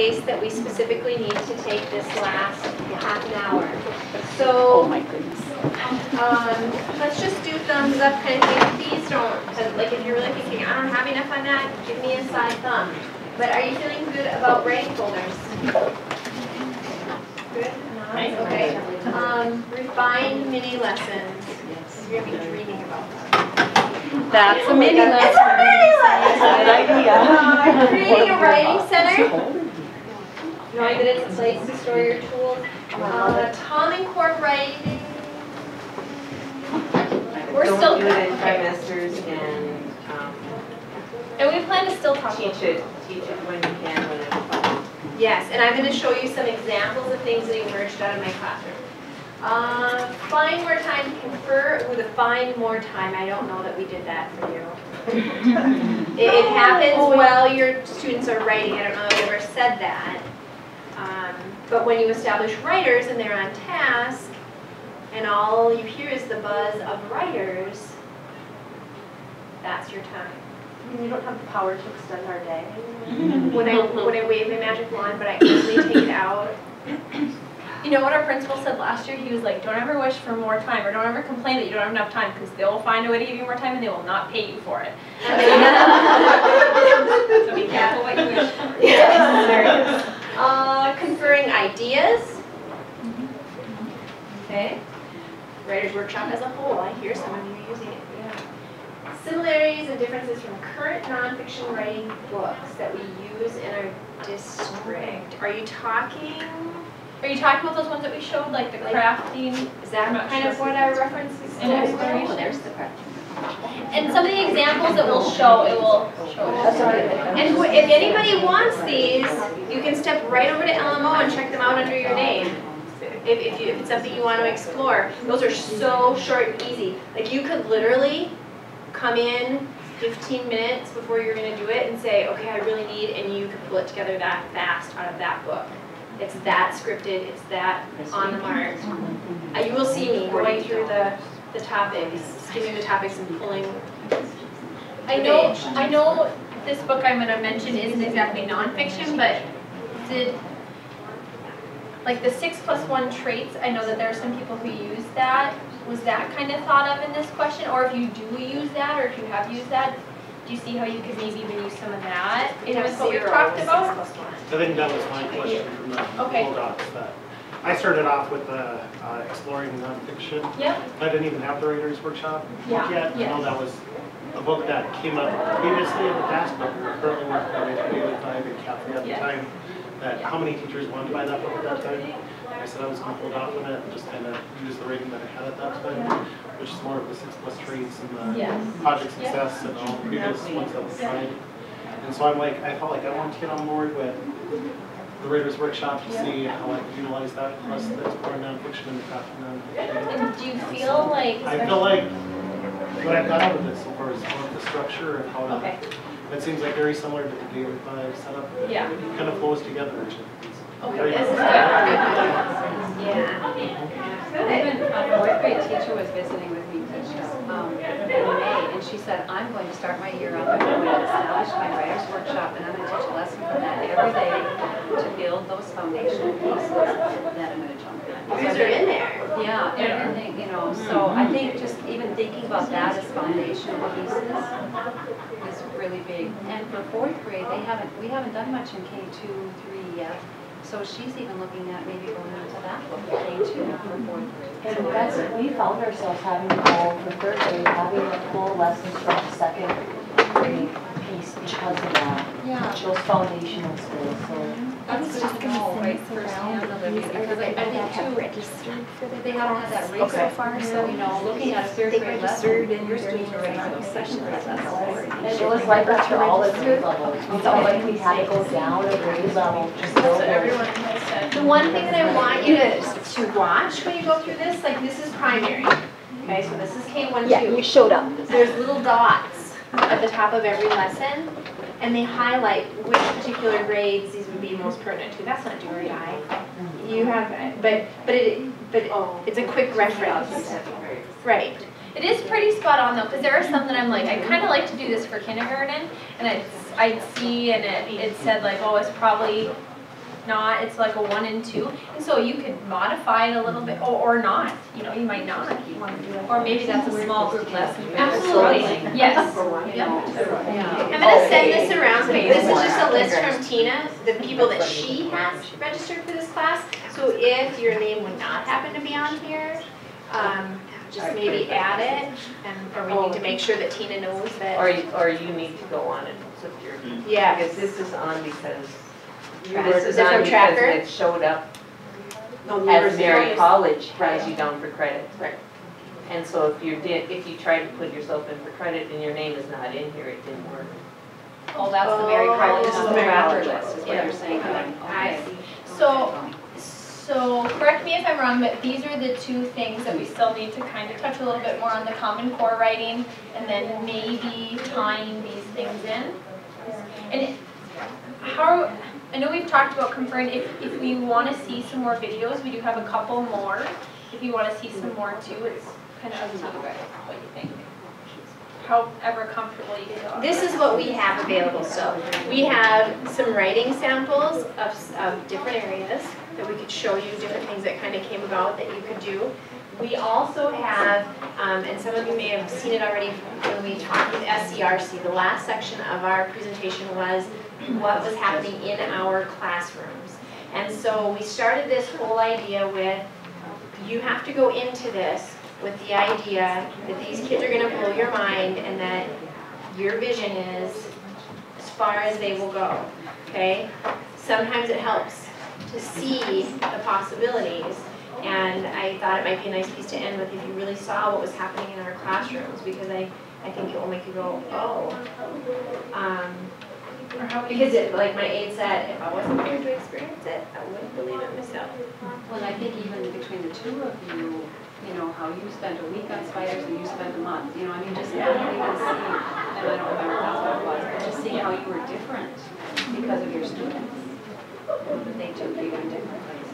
that we specifically need to take this last half an hour. So, oh my goodness. Let's just do thumbs up kind of thing. Please don't, like if you're really thinking, I don't have enough on that, give me a side thumb. But are you feeling good about writing folders? Good? Okay. Refine mini lessons. You're going to be dreaming about that. That's a mini lesson. It's a mini lesson! Good idea. Creating a writing center. Knowing that it's a place to store your tools. Common Core writing. We're still do it in trimesters and we plan to still talk teach it when you can, when it's fun. Yes, and I'm going to show you some examples of things that emerged out of my classroom. Find more time to confer with a find more time. I don't know that we did that for you. It happens while your students are writing. I don't know if I ever said that. But when you establish writers and they're on task, and all you hear is the buzz of writers, that's your time. You don't have the power to extend our day. When I wave my magic wand, but I easily take it out. You know what our principal said last year? He was like, don't ever wish for more time, or don't ever complain that you don't have enough time, because they will find a way to give you more time and they will not pay you for it. So be careful what you wish for. Yes. Conferring ideas. Okay. Writers Workshop as a whole. I hear some of you using it. Yeah. Similarities and differences from current nonfiction writing books that we use in our district. Are you talking about those ones that we showed, like the crafting? Is that kind of what our reference is? Oh, there's the crafting. And some of the examples it will show, And if anybody wants these, you can step right over to LMO and check them out under your name. If it's something you want to explore. Those are so short and easy. Like you could literally come in 15 minutes before you're going to do it and say, okay, I really need, and you can pull it together that fast out of that book. It's that scripted, it's that on the mark. You will see me going through the topics, skimming the topics and pulling. I know this book I'm going to mention isn't exactly nonfiction, but like the 6+1 traits, I know that there are some people who use that. Was that kind of thought of in this question? Or if you do use that, or if you have used that, do you see how you could maybe even use some of that? We have what we talked about? I think that was my question from the Okay. full docs. That I started off with exploring nonfiction. Yep. I didn't even have the Writers Workshop book yet. Yes. I know that was a book that came up previously in the past, but we were currently working on it Daily 5 and Cafe at the time. That how many teachers wanted to buy that book at that time? I said I was going to hold off on it and just kind of use the rating that I had at that time, which is more of the 6+ traits and the project success and all the previous ones that we tried. And so I'm like, I felt like I wanted to get on board with the Writers Workshop to see how I could utilize that, plus the exploring nonfiction and the crafting nonfiction. And do you feel like... I feel like what I've got out of it so far is more of the structure of how to, it seems like very similar to the Daily 5 setup. Yeah. It kind of flows together. Okay. This is good. Yeah. Even a fourth grade teacher was visiting with me in May, and she said, I'm going to start my year off, I'm going to establish my writer's workshop, and I'm going to teach a lesson from that every day to build those foundational pieces that I'm going to jump in. These are in there. Yeah, everything, you know, so I think just even thinking about that as foundational pieces is really big. And for fourth grade, we haven't done much in K2, 3 yet. So she's even looking at maybe going into that book, K2 for fourth grade. And that's, we found ourselves having to go for third grade, having the full lessons from the second grade piece because of that. Yeah. Those foundational skills. So That's just going to right firsthand, Olivia, because I think too, they haven't had that rate so far, so you know, looking at a third grade lesson, your students are ready for those second grade lessons. and it was like that for all the grade levels. We felt like we had to go down a grade level just That's so what everyone has said. The one thing that I want you to watch when you go through this, like this is primary. Okay, so this is K1, 2. Yeah, you showed up. There's little dots at the top of every lesson, and they highlight which particular grades these would be most pertinent to. That's not do or die. You have, but it's a quick reference. Right. It is pretty spot on though, because there are some that I'm like, I kind of like to do this for kindergarten, and I'd see and it said like, oh, it's probably not, it's like a 1 and 2. And so you could modify it a little bit, or not, you know, you might not want to do it. Or maybe that's a small group lesson. Absolutely. Yes. I'm gonna send this around, so this is just a list from Tina, the people that she has registered for this class. So if your name would not happen to be on here, just maybe add it, or we need to make sure that Tina knows that. Or you need to go on it with your, Yeah. because this is on because, Tracker. this is Is it on from because Tracker? it showed up Oh, as Mary College has Right. you down for credit. Right. And so if you tried to put yourself in for credit and your name is not in here, it didn't work. Oh, that's the Mary College, this is this is the the Mary wrapper College list, is what yeah. you're saying. I Okay. So correct me if I'm wrong, but these are the two things that we still need to kind of touch a little bit more on, the Common Core writing, and then maybe tying these things in. And how, I know we've talked about conferring, if we want to see some more videos, we do have a couple more. If you want to see some more too, it's kind of up to you guys, what you think. However comfortable you feel. This is what we have available, so we have some writing samples of different areas that we could show you, different things that kind of came about that you could do. We also have, and some of you may have seen it already when we talked with SCRC, the last section of our presentation was what was happening in our classrooms. And so we started this whole idea with, you have to go into this with the idea that these kids are going to blow your mind and that your vision is as far as they will go, okay? Sometimes it helps to see the possibilities, and I thought it might be a nice piece to end with if you really saw what was happening in our classrooms, because I think it will make you go, oh. Because it, like my aide said, if I wasn't here to experience it, I wouldn't believe it myself. Well, I think even between the two of you, you know, how you spent a week on spiders and you spent a month, you know, I mean, just not even see, and I don't remember that's what it was, but just seeing how you were different because of your students. They took you in different places.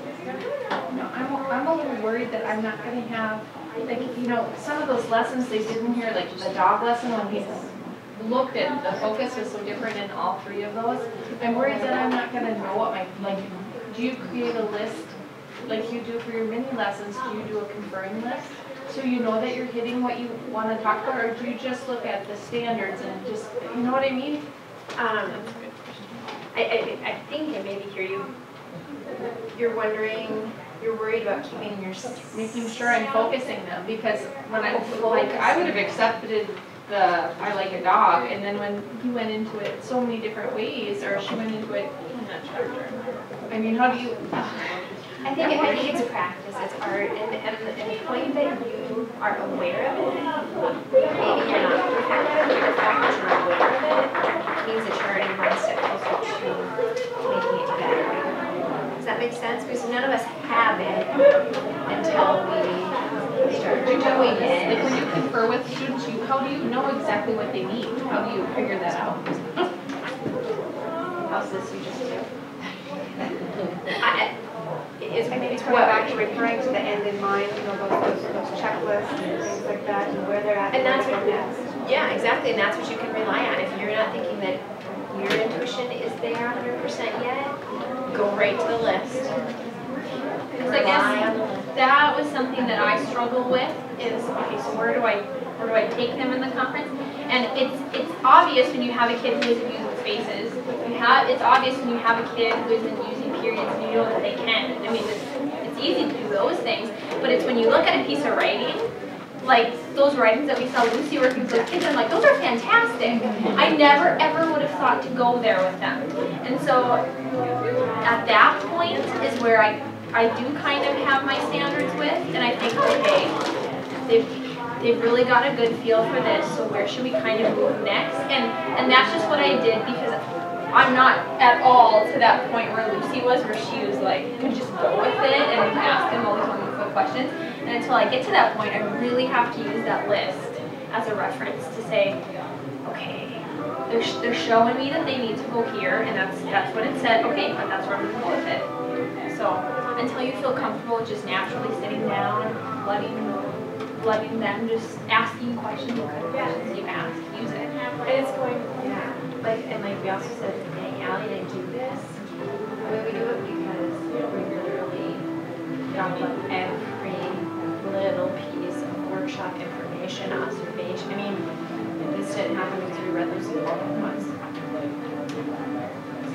No, I'm a little worried that I'm not gonna have, like, you know, some of those lessons they did in here, like the dog lesson when we looked at, the focus was so different in all three of those. I'm worried that I'm not gonna know what my, like, do you create a list like you do for your mini lessons? Do you do a conferring list? So you know that you're hitting what you wanna talk about, or do you just look at the standards and just, you know what I mean? I think I maybe hear you. You're wondering, you're worried about keeping your. Making sure I'm focusing them, because when I, like, I would have accepted the, I like a dog, and then when he went into it so many different ways, or she went into it, I mean, how do you? I think it's practice, it's art, and the point that you are aware of it, maybe you're not perfect at it, but the fact that you're aware of it means that you're already one step closer to making it better. Does that make sense? Because none of us have it until we start doing it. Like when you confer with students, how do you know exactly what they need? How do you figure that out? How's this you just do? I think it's going back to referring to the end in mind, you know, those checklists and things like that, and where they're at. And that's what, next. yeah, exactly, and that's what you can rely on. If you're not thinking that your intuition is there 100% yet, go right to the list. Because I guess that was something that I struggle with is, okay, so where do I take them in the conference? And it's obvious when you have a kid who isn't using spaces. It's obvious when you have a kid who isn't using periods and you know that they can. I mean, it's easy to do those things, but it's when you look at a piece of writing, like those writings that we saw Lucy working with those kids, I'm like, those are fantastic. I never ever would have thought to go there with them. And so at that point is where I do kind of have my standards with, and I think, okay, they've really got a good feel for this, so where should we kind of move next? And that's just what I did, because I'm not at all to that point where Lucy was, where she was like, could just go with it and ask them all these wonderful questions. And until I get to that point, I really have to use that list as a reference to say, okay, they're showing me that they need to go here, and that's what it said, okay, but that's where I'm going to go with it. So until you feel comfortable just naturally sitting down and letting them just asking questions, what kind of questions you ask, use it. And it's going, yeah, like we also said, dang, Allie didn't do this. The way we do it, we top of every little piece of workshop information, observation. I mean, this didn't happen because we read those book once.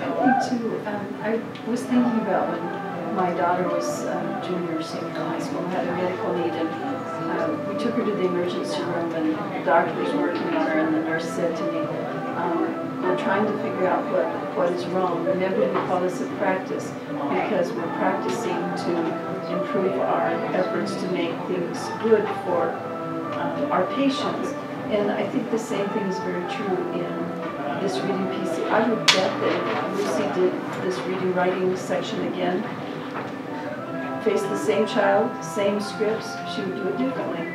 I think too, I was thinking about when my daughter was junior, senior in high school, had a medical need, and we took her to the emergency room, and the doctor was working on her, and the nurse said to me, we're trying to figure out what is wrong. Remember, we call this a practice because we're practicing to improve our efforts to make things good for our patients. And I think the same thing is very true in this reading piece. I would bet that if Lucy did this reading writing section again, face the same child, same scripts, she would do it differently.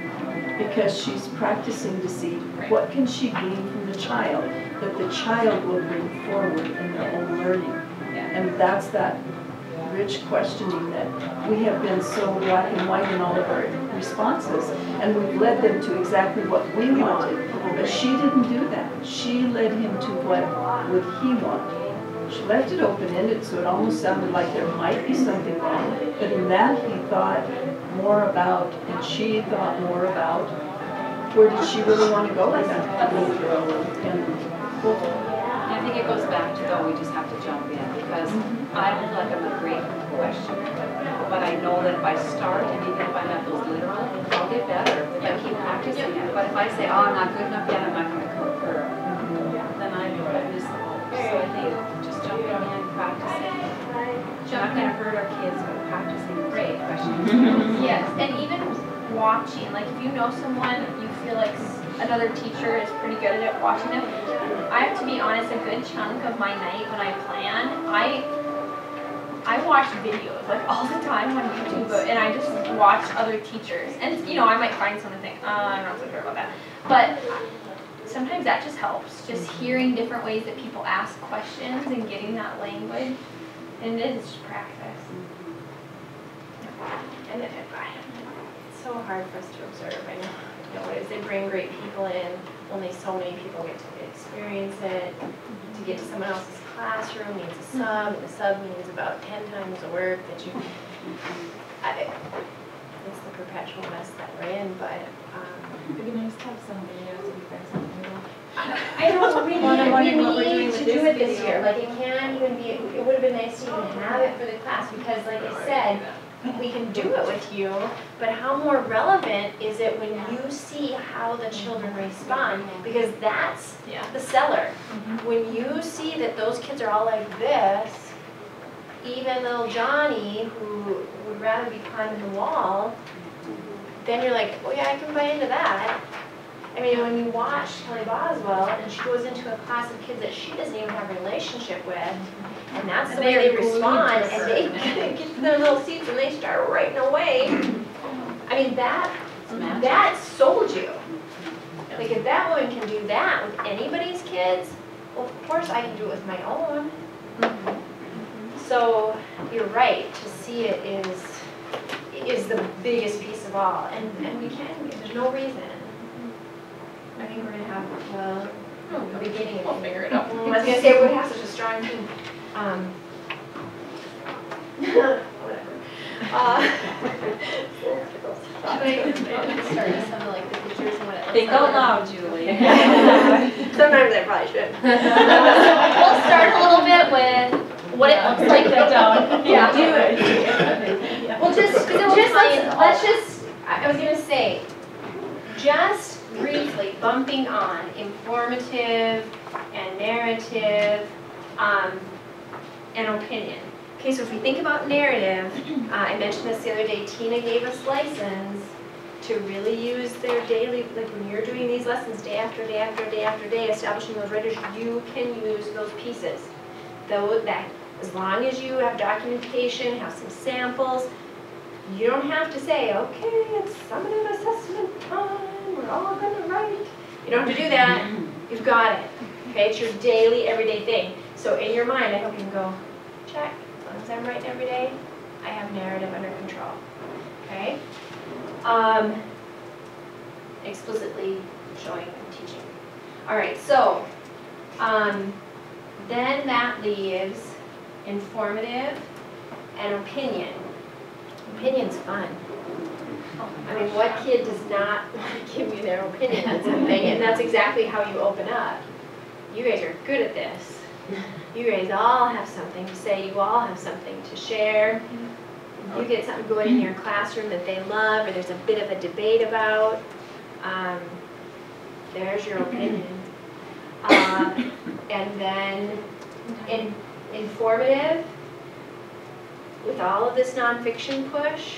Because she's practicing to see what can she glean from the child that the child will bring forward in their own learning. And that's that rich questioning that we have been so black and white in all of our responses, and we've led them to exactly what we wanted. But she didn't do that. She led him to what would he want. She left it open-ended, so it almost sounded like there might be something wrong. But in that, he thought more about, and she thought more about, where did she really want to go with that little girl? I think it goes back to, though, we just have to jump in, because I don't feel like I'm a great questioner, but I know that if I start, and even if I have those literal, I'll get better if I keep practicing it. But if I say, oh, I'm not good enough yet, I'm not going to cook her, then I miss the boat. So I think just jumping in, practicing. Not going to hurt our kids, but practicing is great questioning. Yes, and even watching, like if you know someone, you feel like another teacher is pretty good at watching them. I have to be honest, a good chunk of my night when I plan, I watch videos like all the time on YouTube, and I just watch other teachers. And you know, I might find something, think, I'm not so sure about that. But sometimes that just helps, just hearing different ways that people ask questions and getting that language. And it is just practice. And it's so hard for us to observe. I know it is. They bring great people in. Only so many people get to experience it. To get to someone else's classroom means a sub, and the sub means about 10 times the work that you. It's the perpetual mess that we're in. But It'd be nice to have somebody else to be present. I know we need to do it this year. Like it can't even be. It would have been nice to even have it for the class because, like I said, we can do it with you. But how more relevant is it when you see how the children respond? Because that's the seller. When you see that those kids are all like this, even little Johnny, who would rather be climbing the wall, then you're like, oh yeah, I can buy into that. I mean, when you watch Kelly Boswell, and she goes into a class of kids that she doesn't even have a relationship with, and that's the way they respond, and they get to their little seats and they start writing away. I mean, that sold you. Like, if that woman can do that with anybody's kids, well, of course I can do it with my own. So, you're right, to see it is the biggest piece of all, and we can, there's no reason. I think we're going to have a beginning. We'll figure it out. I was going to say, we have such a strong team. Whatever. Should I start with some of like the pictures and what it looks Think like? out loud, Julie. Sometimes I probably should. We'll start a little bit with what it looks like. Yeah. Well, let's just, I was going to say, just briefly bumping on informative and narrative and opinion. Okay, so if we think about narrative, I mentioned this the other day, Tina gave us license to really use their daily, like when you're doing these lessons day after day after day after day, establishing those writers, you can use those pieces. Though that, as long as you have documentation, have some samples, you don't have to say, okay, it's summative assessment time, we're all going to write. You don't have to do that. You've got it. Okay, it's your daily, everyday thing. So in your mind, I hope you can go, check. As long as I'm writing every day, I have narrative under control. Okay? Explicitly showing and teaching. All right, so then that leaves informative and opinion. Opinion's fun. I mean, what kid does not give you their opinion on something, and that's exactly how you open up. You guys are good at this. You guys all have something to say, you all have something to share. You get something going in your classroom that they love, or there's a bit of a debate about. There's your opinion. And then informative, with all of this nonfiction push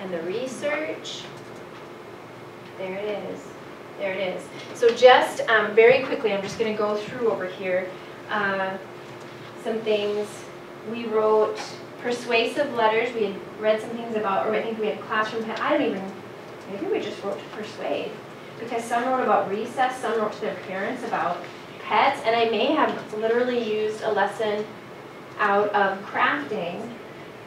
and the research. There it is. There it is. So just very quickly, I'm just going to go through over here some things. We wrote persuasive letters. We had read some things about, or I think we had classroom, maybe we just wrote to persuade. Because some wrote about recess, some wrote to their parents about pets, and I may have literally used a lesson out of crafting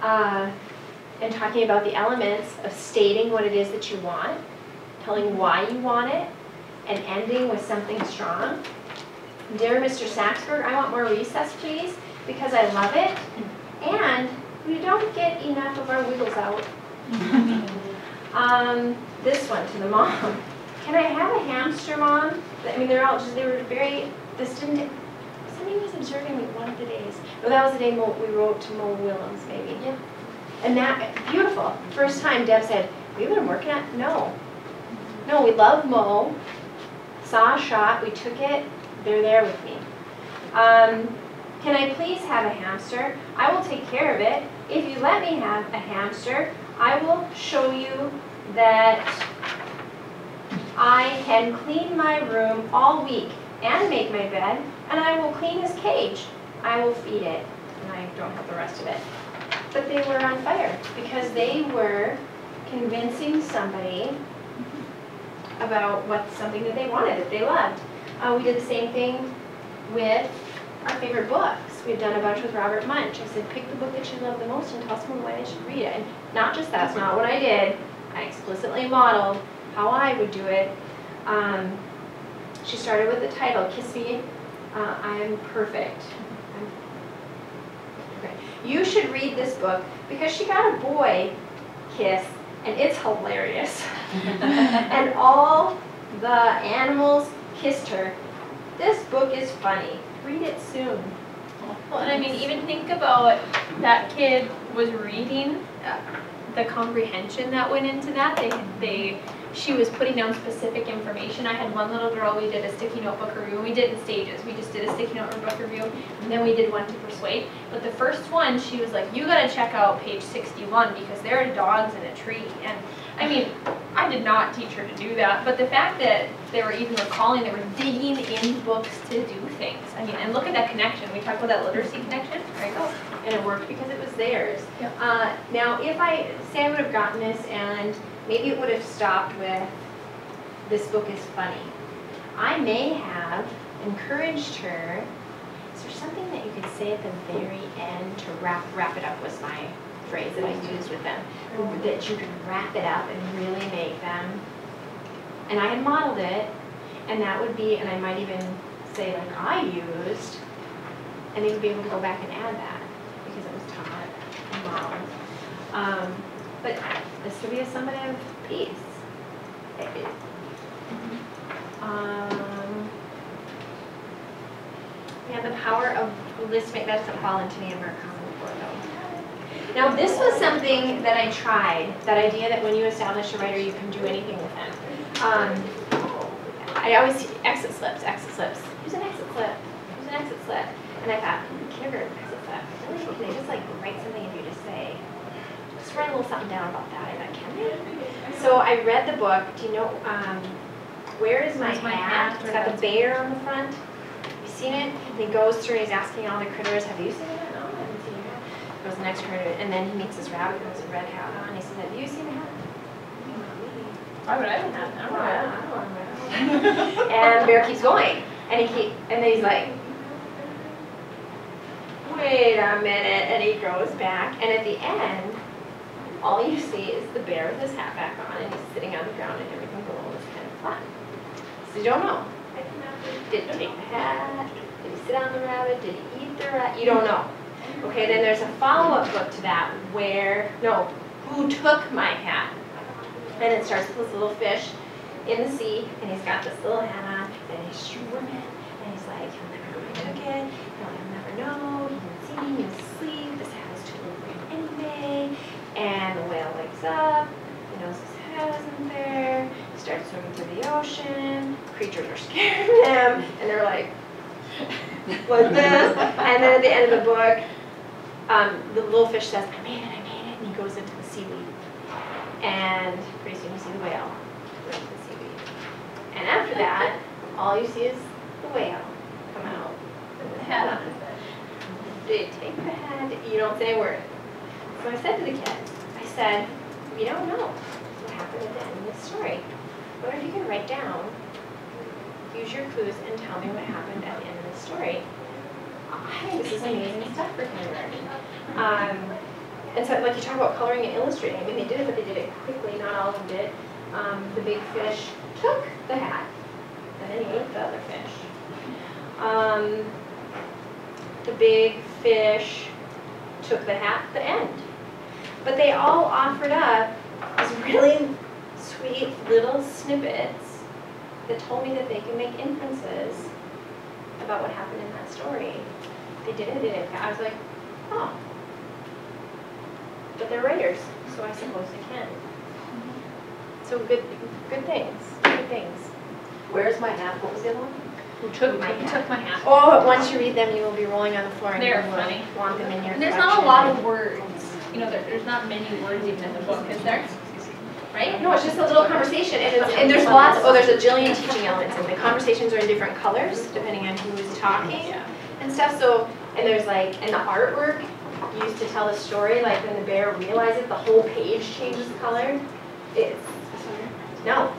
and talking about the elements of stating what it is that you want, telling why you want it, and ending with something strong. Dear Mr. Saxberg, I want more recess, please, because I love it, and we don't get enough of our wiggles out. This one to the mom. Can I have a hamster, Mom? I mean, they were very, somebody was observing me one of the days. No, that was the day we wrote to Mo Willems, maybe. Yeah. And that, beautiful. First time Deb said, we've been working on, no, we love Mo. Saw a shot, we took it, they're there with me. Can I please have a hamster? I will take care of it. If you let me have a hamster, I will show you that I can clean my room all week and make my bed, and I will clean his cage. I will feed it, and I don't have the rest of it. But they were on fire because they were convincing somebody about something that they wanted, that they loved. We did the same thing with our favorite books. We've done a bunch with Robert Munch. I said, pick the book that you love the most and tell someone why they should read it. And not just that's not what I did. I explicitly modeled how I would do it. She started with the title, Kiss Me, I Am Perfect. Okay. You should read this book because she got a boy kiss, and it's hilarious. And all the animals kissed her. This book is funny. Read it soon. Well, and I mean, even think about that kid was reading the comprehension that went into that. She was putting down specific information. I had one little girl, we did a sticky notebook review, and we did in stages. We just did a sticky notebook review, and then we did one to persuade. But the first one, she was like, you gotta check out page 61 because there are dogs in a tree. And I mean, I did not teach her to do that, but the fact that they were even recalling, they were digging in books to do things. I mean, and look at that connection. We talked about that literacy connection, right? Oh, and it worked because it was theirs. Yeah. Now, if I would have gotten this and maybe it would have stopped with, this book is funny. I may have encouraged her, is there something that you could say at the very end to wrap it up was my phrase that I used with them, that you could wrap it up and really make them, and I had modeled it, and that would be, and I might even say like I used, and they would be able to go back and add that, because it was taught and modeled. But this would be a summative piece. Yeah, the power of list make, that's a Paul and Tania Murakami for though. Now this was something that I tried, that idea that when you establish a writer you can do anything with them. I always exit slips. Use an exit slip. And I thought, kindergarten exit slip. Really, can they just like write something and you just say, just write a little something down about that. I thought, can they? So I read the book. Do you know, Where is My Hat? It's got the bear on the front. Have you seen it? And he goes through and he's asking all the critters, have you seen it? No, I haven't seen it. Goes the next critter, and then he meets his rabbit who has a red hat on. He says, have you seen the hat? Why would I have a hat? I don't know. I don't know. And the bear keeps going. And then he's like, wait a minute, and he goes back, and at the end, all you see is the bear with his hat back on, and he's sitting on the ground, and everything below is kind of flat. So you don't know. Did he take the hat? Did he sit on the rabbit? Did he eat the rabbit? You don't know. Okay, then there's a follow-up book to that where, no, who took my hat? And it starts with this little fish in the sea, and he's got this little hat on, and he's swimming, and he's like, he'll never know I took it, he'll never know, he didn't see me, he was asleep, this hat is too little for him anyway, and the whale wakes up, he knows his hat isn't there, he starts swimming through the ocean, creatures are scared of him, and they're like, like this, and then at the end of the book, the little fish says, I made it, and he goes into the seaweed. And pretty soon you see the whale go into the seaweed. And after that, all you see is the whale come out with the hat on. They take the hat, you don't say a word. So I said to the kids, I said, we don't know what happened at the end of this story. What if you can write down, use your clues, and tell me what happened at the end of this story? I think this is amazing stuff for kindergarten. And so, like you talk about coloring and illustrating, I mean, they did it, but they did it quickly. Not all of them did. The big fish took the hat, and then he ate the other fish. The big fish took the hat at the end. But they all offered up these really sweet little snippets that told me that they could make inferences about what happened in that story. They did it. I was like, oh. But they're writers, so I suppose they can. So good things, good things. Where's my hat? What was the other one? Who took my hat? Took my hat. Oh, once you read them, you will be rolling on the floor and you They're will funny. want them in your And there's collection. not a lot of words. You know, there's not many words even in the book, is there? Right? No, it's just a little conversation, and there's lots. Oh, there's a jillion teaching elements, and the conversations are in different colors depending on who's talking and stuff. So, and there's like, and the artwork used to tell the story. Like when the bear realizes the whole page changes color. It's no.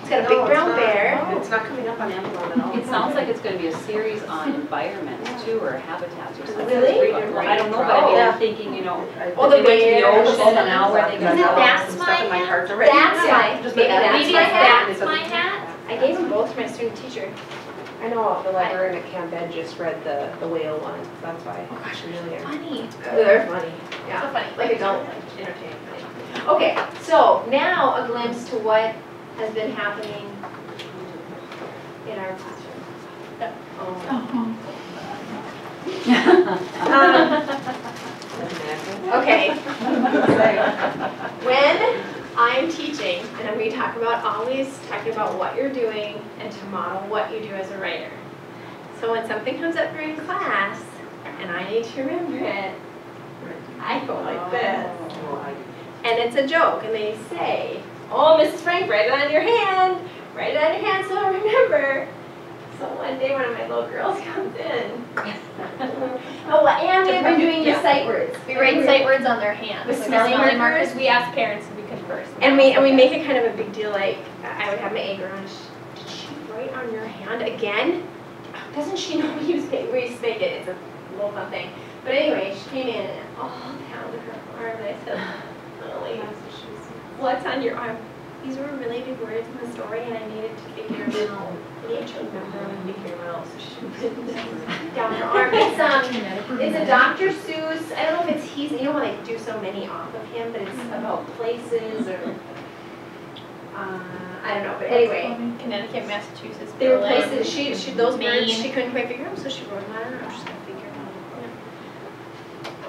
It's got a big brown bear. It's not coming up on Amazon at all. It sounds like it's gonna be a series on environments too, or habitats or something. Really? Well, I don't know, but I mean, I'm thinking, you know, Oh, they the went to the bears. ocean and now where they Isn't go. that's Some my stuff in my hat? cards already. That's my, Just maybe that's Maybe my hat. that's my hat? I gave them both to my student teacher. I know the librarian at Camp Ed just read the whale one, that's why. Oh gosh, really? Funny. They're funny. So Yeah, funny. like adult entertaining. Okay, so now a glimpse to what has been happening in our classroom. Okay. When I'm teaching, and we talk about always talking about what you're doing and to model what you do as a writer. So when something comes up during class and I need to remember it, I go like this. And it's a joke, and they say, oh, Mrs. Frank, write it on your hand. Write it on your hand so I'll remember. So one day one of my little girls comes in. Oh, and we've been doing the sight words. We write sight words on their hands. With Like smelling spelling markers? We ask parents if we could first. And we make it kind of a big deal, like, I would have my A girl, and did she write on your hand again? Doesn't she know we use fake it? It's a little fun thing. But anyway, she came in and all down to her arm, and I said, Lily, what's on your arm? These were really big words in the story, and I needed to figure them out. I needed to remember and figure them out, so she written down her arm. It's a Dr. Seuss. I don't know if it's he's. You know when they do so many off of him, but it's about places or I don't know. But anyway, Connecticut, Massachusetts. they were Berlin. places. She those words Maine. she couldn't quite figure out, so she wrote them on her arm. She's gonna figure them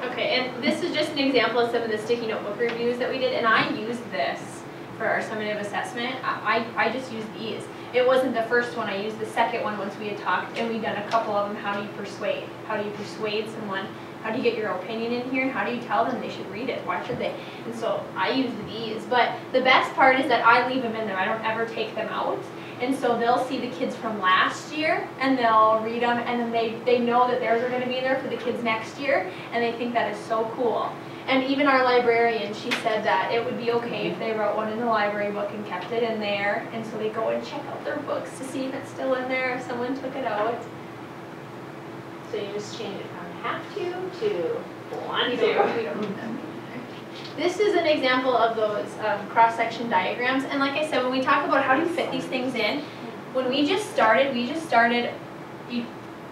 out. Okay, and this is just an example of some of the sticky notebook reviews that we did, and I used this for our summative assessment. I just used these. It wasn't the first one, I used the second one once we had talked, and we'd done a couple of them. How do you persuade? How do you persuade someone? How do you get your opinion in here? And how do you tell them they should read it? Why should they? And so I used these, but the best part is that I leave them in there. I don't ever take them out. And so they'll see the kids from last year, and they'll read them, and then they know that theirs are going to be there for the kids next year, and they think that is so cool. And even our librarian, she said that it would be okay if they wrote one in the library book and kept it in there, and so they go and check out their books to see if it's still in there, if someone took it out. So you just change it from have to want We to. don't need them. This is an example of those cross-section diagrams, and like I said, when we talk about how do you fit these things in, when we just started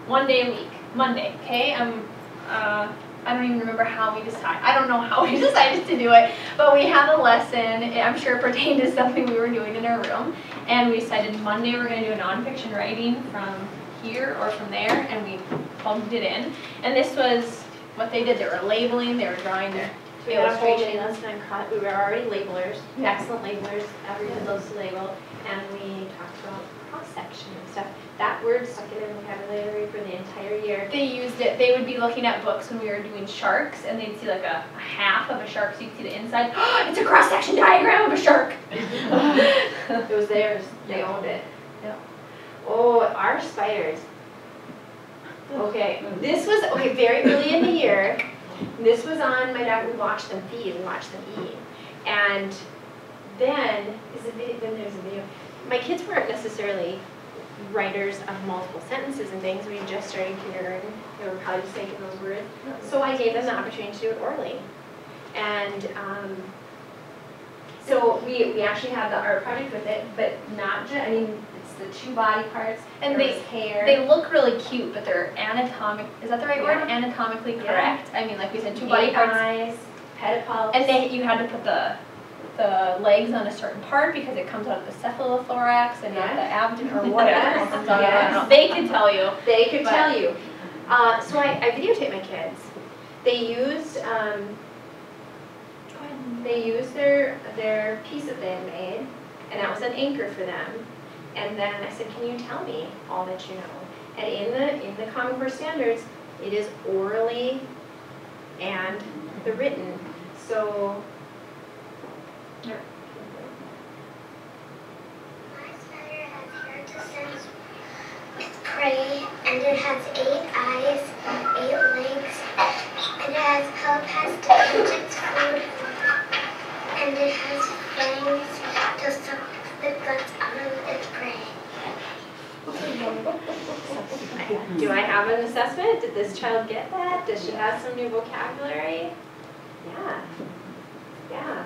one day a week, Monday, okay? I don't even remember how we decided, I don't know how we decided to do it, but we had a lesson, I'm sure it pertained to something we were doing in our room, and we decided Monday we're gonna do a nonfiction writing from here or from there, and we plugged it in. And this was what they did, they were labeling, they were drawing their We had a whole day illustrations. last time, we were already labelers, excellent labelers, everyone loves to label, and we talked about cross-section and stuff. That word stuck in their vocabulary for the entire year. They used it, they would be looking at books when we were doing sharks, and they'd see like a half of a shark, so you'd see the inside. It's a cross-section diagram of a shark. It was theirs, they owned it. Yeah. Oh, our spiders. Okay, this was, okay, very early in the year. This was on my dad, we watched them feed, we watched them eat. And then there's a video. My kids weren't necessarily writers of multiple sentences and things. We had just started kindergarten. They were probably just making those words. So I gave them the opportunity to do it orally. And so we actually have the art project with it, but not just, I mean, it's the two body parts, And there was hair. they look really cute, but they're is that the right word? Anatomically Yeah. correct. I mean, like we said, two body Eight parts. eyes, pedipalps. And you had to put the legs on a certain part because it comes out of the cephalothorax and not the abdomen or whatever. Yes. Comes out of, I don't know. They could tell you. They could But- tell you. So I videotaped my kids. They used their piece that they had made, and that was an anchor for them. And then I said, "Can you tell me all that you know?" And in the Common Core standards, it is orally and the written. So. My spider has hair descends with prey, and it has 8 eyes, 8 legs, and it has pelpas to catch its food, and it has fangs to suck the guts out of its prey. Do I have an assessment? Did this child get that? Does she have some new vocabulary? Yeah. Yeah.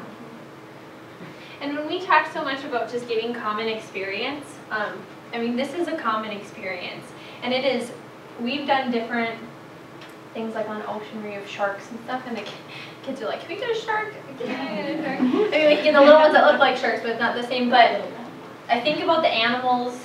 And when we talk so much about just giving common experience, I mean, this is a common experience. And it is, we've done different things like on Ocean Reef, sharks and stuff, and the kids are like, can we get a shark? Can we get a shark? I mean, we get the little ones that look like sharks, but not the same. But I think about the animals,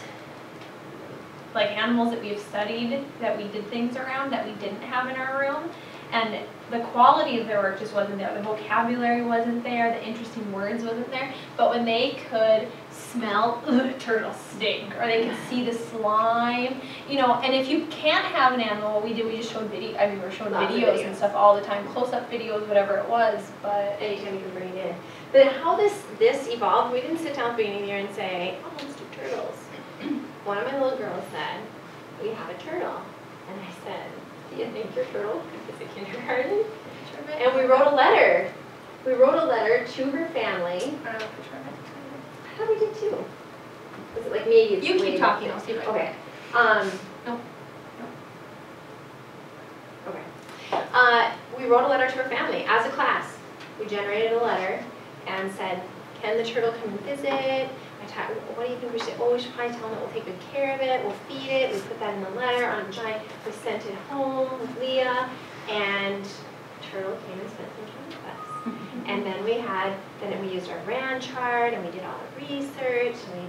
like animals that we've studied, that we did things around that we didn't have in our room. And the quality of their work just wasn't there. The vocabulary wasn't there, the interesting words wasn't there. But when they could smell turtles stink, or they could see the slime, you know, and if you can't have an animal, what we did, we just showed video. I mean, we were showing videos and stuff all the time, close-up videos, whatever it was. But anytime you can bring it in. But how this evolved, we didn't sit down at the beginning of the year and say, oh, let's do turtles. One of my little girls said, we have a turtle. And I said, do you think your turtle could visit kindergarten? And we wrote a letter. We wrote a letter to her family. I thought we did too. Was it like maybe? You keep talking, I'll see if I can. Okay. No. Okay. We wrote a letter to her family as a class. We generated a letter and said, can the turtle come and visit? What do you think we should? Oh, we should probably tell them that we'll take good care of it. We'll feed it. We put that in the letter on a giant. We sent it home with Leah, and turtle came and spent some time with us. And then we used our RAN chart, and we did all the research, and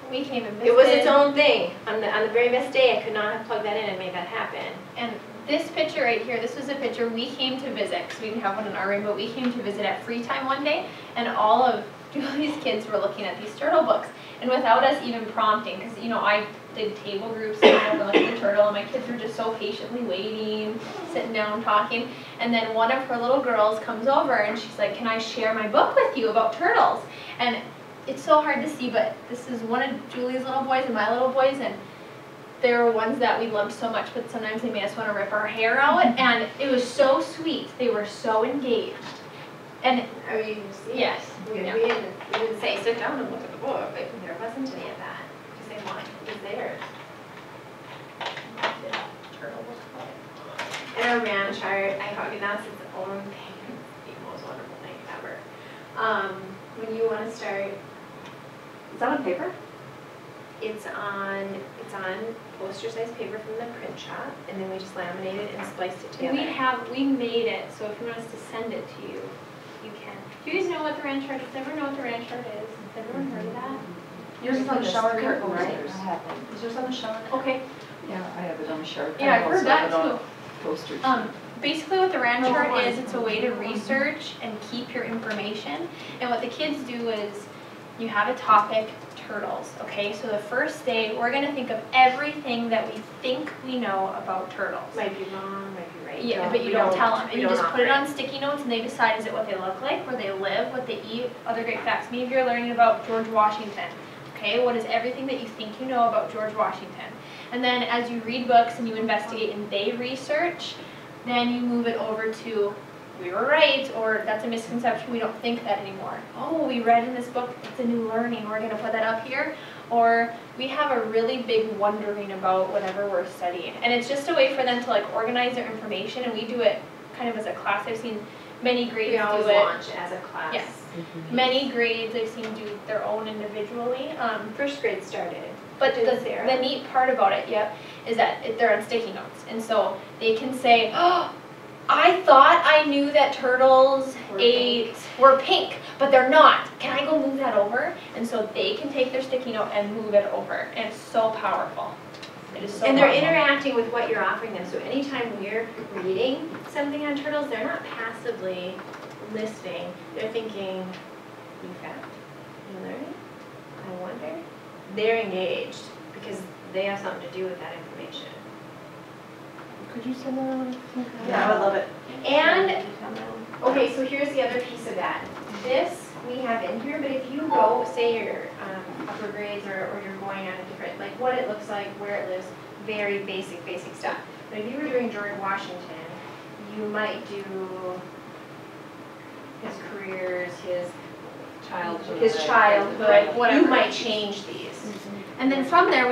we came and visited. It was its own thing. On the very best day, I could not have plugged that in and made that happen. And this picture right here, this was a picture we came to visit, because we didn't have one in our room, but we came to visit at free time one day, and all of Julie's kids were looking at these turtle books, and without us even prompting, because, you know, I did table groups and looked at the turtle, and my kids were just so patiently waiting, sitting down, talking, and then one of her little girls comes over, and she's like, can I share my book with you about turtles? And it's so hard to see, but this is one of Julie's little boys and my little boys, and they were ones that we loved so much, but sometimes they made us want to rip our hair out, and it was so sweet. They were so engaged. And I mean, yes. We didn't say, sit down and look at the book. Like, there wasn't any of that. Because they wanted it was theirs. And our RAN chart, that's its own thing. It's the most wonderful thing ever. When you want to start, Is that on paper? It's on poster-sized paper from the print shop, and then we just laminated it and spliced it together. We made it, so if you want us to send it to you, you can. Do you guys know what the ranch chart is? Does everyone know what the ranch chart is? Has everyone heard of that? Yours is on the shower curtain, right? Posters. I have them. Is yours on the shower? Okay. Yeah, I have it on the sharp. Yeah, I've heard that too. Posters. Basically what the ranch chart is, it's a way to research and keep your information. And what the kids do is, you have a topic, turtles, okay? So the first day, we're gonna think of everything that we think we know about turtles. Might be wrong, might be right. Yeah, but you don't tell them. And you just put it on sticky notes and they decide, is it what they look like, where they live, what they eat, other great facts. Maybe if you're learning about George Washington, okay? What is everything that you think you know about George Washington? And then as you read books and you investigate and they research, then you move it over to, we were right, or that's a misconception, we don't think that anymore. Oh, we read in this book, it's a new learning, we're gonna put that up here. Or we have a really big wondering about whatever we're studying. And it's just a way for them to like organize their information, and we do it kind of as a class. I've seen many grades do it. We always launch as a class. Yes. Many grades I've seen do their own individually. First grade started. But the neat part about it, is that they're on sticky notes. And so they can say, oh, I thought I knew that turtles were pink, but they're not. Can I go move that over? And so they can take their sticky note and move it over. And it's so powerful. It is so And they're powerful. interacting with what you're offering them. So anytime we're reading something on turtles, they're not passively listening. They're thinking, new fact, new learning, I wonder. They're engaged because they have something to do with that information. Could you send that on? Yeah, I would love it. And, okay, so here's the other piece of that. This we have in here, but if you go, say you're upper grades or you're going on a different, like what it looks like, where it lives, very basic stuff. But if you were doing George Washington, you might do his careers, his childhood, whatever. You might change these. And then from there,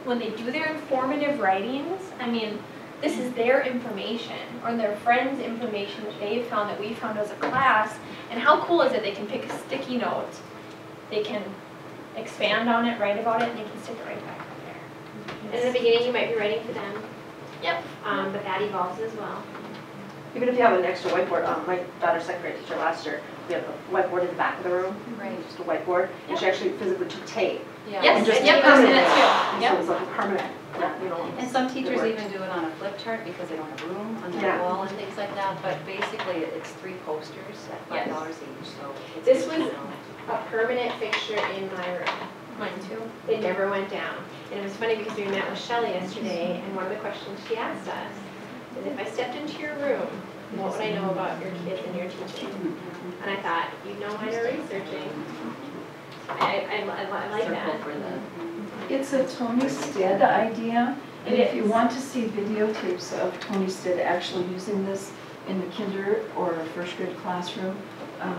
when they do their informative writings, I mean, this is their information or their friends' information that they've found, that we found as a class. And how cool is it? They can pick a sticky note, they can expand on it, write about it, and they can stick it right back up there. In the beginning, you might be writing for them. Yep. But that evolves as well. Even if you have an extra whiteboard, my daughter's second grade teacher last year, we have a whiteboard in the back of the room, just a whiteboard, and she actually physically took tape. Yeah. And just I've seen that too. So it's like a permanent, you know. And some teachers even do it on a flip chart because they don't have room on their wall and things like that, but basically it's 3 posters at $5 each, so. This was a permanent fixture in my room. Mine too. It never went down. And it was funny because we met with Shelley yesterday, and one of the questions she asked us is, if I stepped into your room, what would I know about your kids and your teaching? And I thought, you'd know mine are researching. I like that. It's a Tony Stead idea, and if you want to see videotapes of Tony Stead actually using this in the kinder or first grade classroom,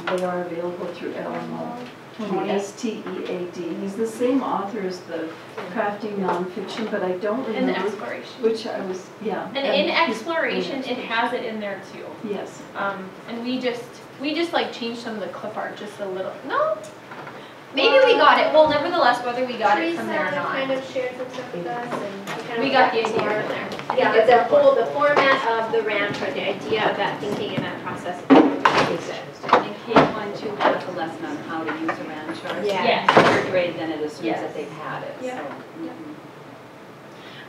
they are available through LMO. Tony, S-T-E-A-D. He's the same author as the Crafting Nonfiction, but I don't And remember the Exploration. which I was, yeah. And in Exploration, it has it in there too. Yes. And we just like changed some of the clip art just a little. No, maybe we got it. Well, nevertheless, whether we got it from there or Teresa not. kind of shared some stuff with us, and We got the idea from there. Yeah, but the format of the ranch, or the idea of that thinking and that process exists. In K1 too, has a lesson on how to use a ranch chart. Yeah. Third grade, then it assumes that they've had it, Yeah.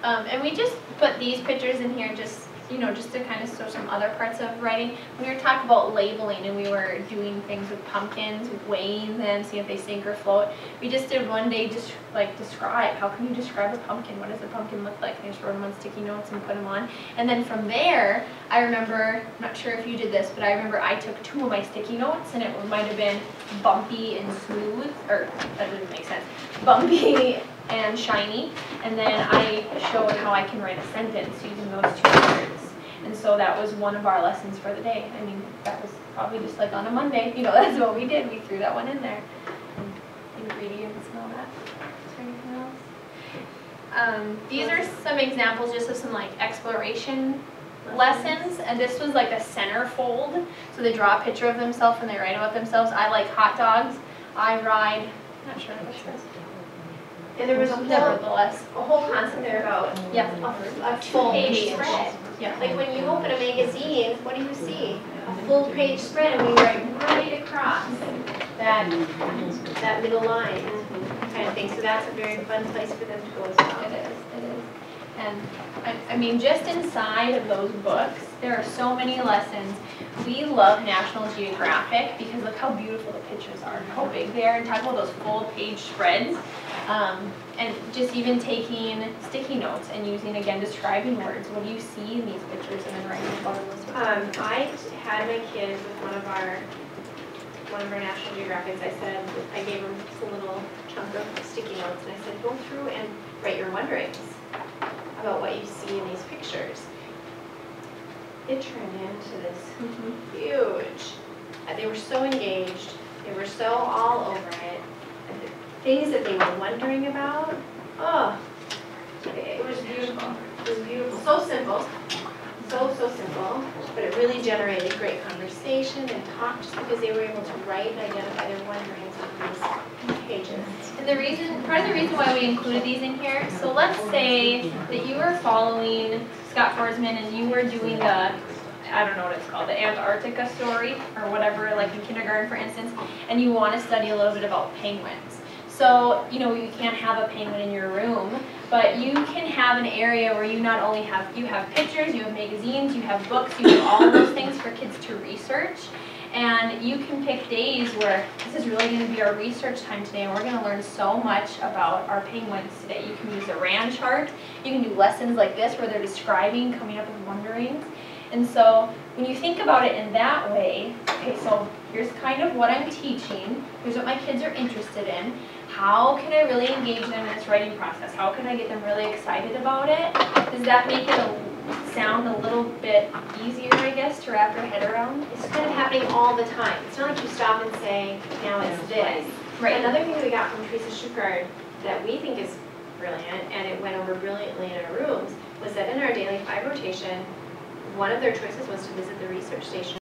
so. And we just put these pictures in here just, just to kind of show some other parts of writing. When we were talking about labeling and we were doing things with pumpkins, with weighing them, see if they sink or float, we just did one day just like describe, how can you describe a pumpkin? What does a pumpkin look like? And I just wrote them on sticky notes and put them on. And then from there, I remember, I'm not sure if you did this, but I remember I took 2 of my sticky notes and it might have been bumpy and smooth, or that doesn't make sense, bumpy and shiny, and then I showed how I can write a sentence using those 2 words. And so that was one of our lessons for the day. I mean, that was probably just like on a Monday, that's what we did. We threw that one in there. And ingredients and all that. Is there anything else? These are some examples just of some like exploration lessons, and this was like a centerfold. So they draw a picture of themselves and they write about themselves. I like hot dogs. I ride, I'm not sure what this is. And there was a Nevertheless, whole concept there about yeah, a full page page. spread. Yeah. Like when you open a magazine, what do you see? A full page spread, and we write right across that middle line kind of thing. So that's a very fun place for them to go as well. It is. And I mean, just inside of those books, there are so many lessons. We love National Geographic because look how beautiful the pictures are, how big they are, and talk about those full page spreads. And just even taking sticky notes and using, again, describing words. What do you see in these pictures, and then writing about those. I had my kids with one of our National Geographics. I gave them just a little chunk of sticky notes, and I said, go through and write your wonderings about what you see in these pictures. It turned into this huge, they were so engaged, they were so all over it, and the things that they were wondering about, oh, it was beautiful. It was beautiful, so simple, so simple, but it really generated great conversation and talk just because they were able to write and identify their wonderings on these pages. And part of the reason why we included these in here, so let's say that you were following Scott Forsman and you were doing the, I don't know what it's called, the Antarctica story or whatever, like in kindergarten for instance, and you want to study a little bit about penguins. So, you know, you can't have a penguin in your room, but you can have an area where you not only have pictures, you have magazines, you have books, you have all of those things for kids to research. And you can pick days where this is really going to be our research time today, and we're going to learn so much about our penguins today. You can use a RAND chart. You can do lessons like this where they're describing, coming up with wonderings. And so when you think about it in that way, okay, so here's kind of what I'm teaching. Here's what my kids are interested in. How can I really engage them in this writing process? How can I get them really excited about it? Does that make it sound a little bit easier, I guess, to wrap your head around? It's kind of happening all the time. It's not like you stop and say, now it's this. Right. Another thing we got from Teresa Schuchard that we think is brilliant, and it went over brilliantly in our rooms, was that in our daily 5 rotation, one of their choices was to visit the research station